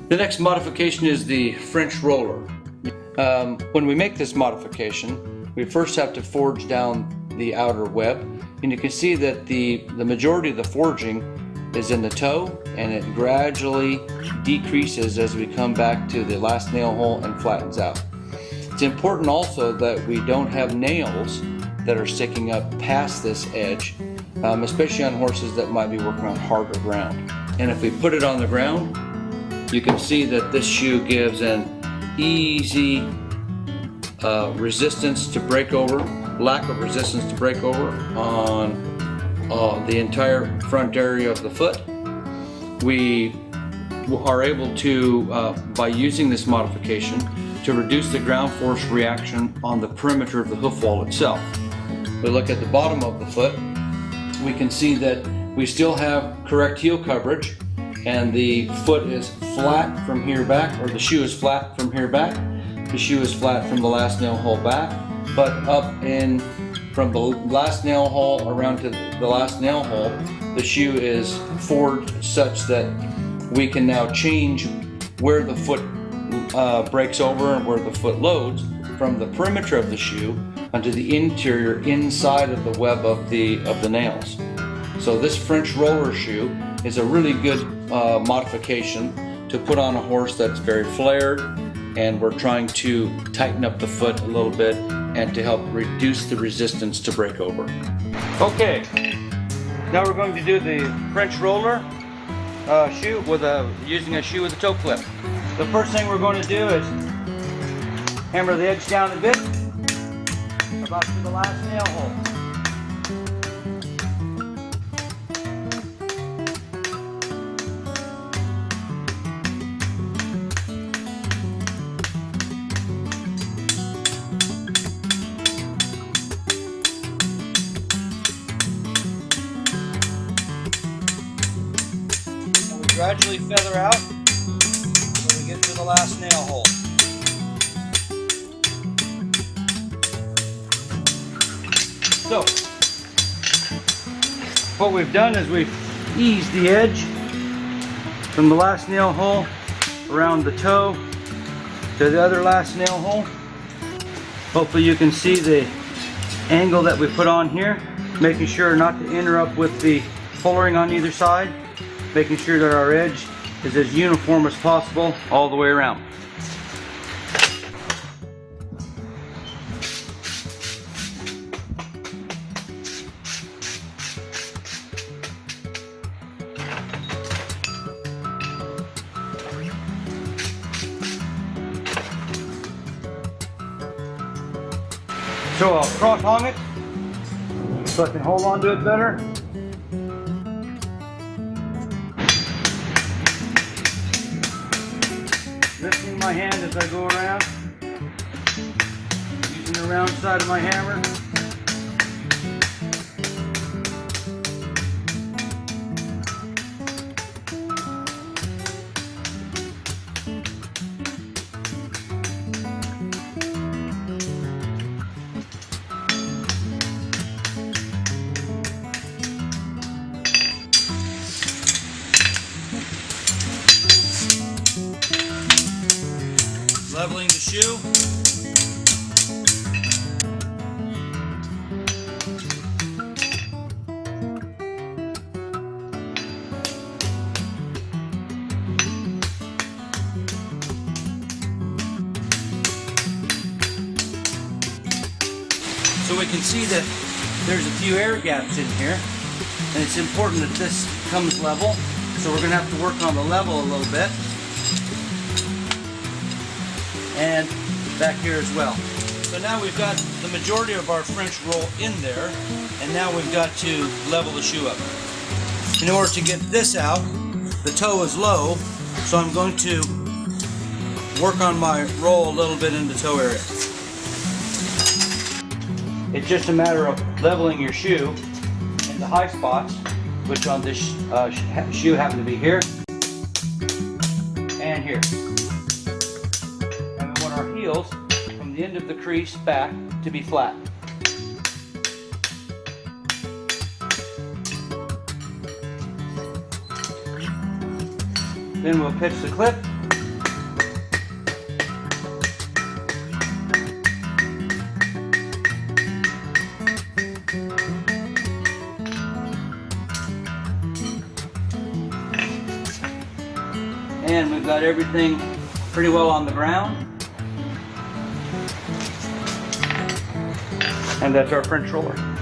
The next modification is the French roller. When we make this modification, we first have to forge down the outer web, and you can see that the majority of the forging is in the toe, and it gradually decreases as we come back to the last nail hole and flattens out. It's important also that we don't have nails that are sticking up past this edge, especially on horses that might be working on harder ground. And if we put it on the ground, you can see that this shoe gives an easy resistance to break over, lack of resistance to break over on the entire front area of the foot. We are able to, by using this modification, to reduce the ground force reaction on the perimeter of the hoof wall itself. We look at the bottom of the foot, we can see that we still have correct heel coverage, and the foot is flat from here back, or the shoe is flat from here back. The shoe is flat from the last nail hole back, but up in from the last nail hole around to the last nail hole, the shoe is forged such that we can now change where the foot breaks over and where the foot loads from the perimeter of the shoe onto the interior inside of the web of the nails. So this French roller shoe is a really good modification to put on a horse that's very flared, and we're trying to tighten up the foot a little bit and to help reduce the resistance to break over. Okay, now we're going to do the French roller shoe with using a shoe with a toe clip. The first thing we're going to do is hammer the edge down a bit, about to the last nail hole. Gradually feather out until we get to the last nail hole. So, what we've done is we've eased the edge from the last nail hole around the toe to the other last nail hole. Hopefully you can see the angle that we put on here, making sure not to interrupt with the fullering on either side, making sure that our edge is as uniform as possible all the way around. So I'll cross hong it so I can hold on to it better. Lifting my hand as I go around, using the round side of my hammer. Leveling the shoe. So we can see that there's a few air gaps in here, and it's important that this comes level. So we're going to have to work on the level a little bit. And back here as well. So now we've got the majority of our French roll in there, and now we've got to level the shoe up. In order to get this out, the toe is low, so I'm going to work on my roll a little bit in the toe area. It's just a matter of leveling your shoe in the high spots, which on this shoe happen to be here and here. Our heels from the end of the crease back to be flat. Then we'll pitch the clip And we've got everything pretty well on the ground. And that's our French roller.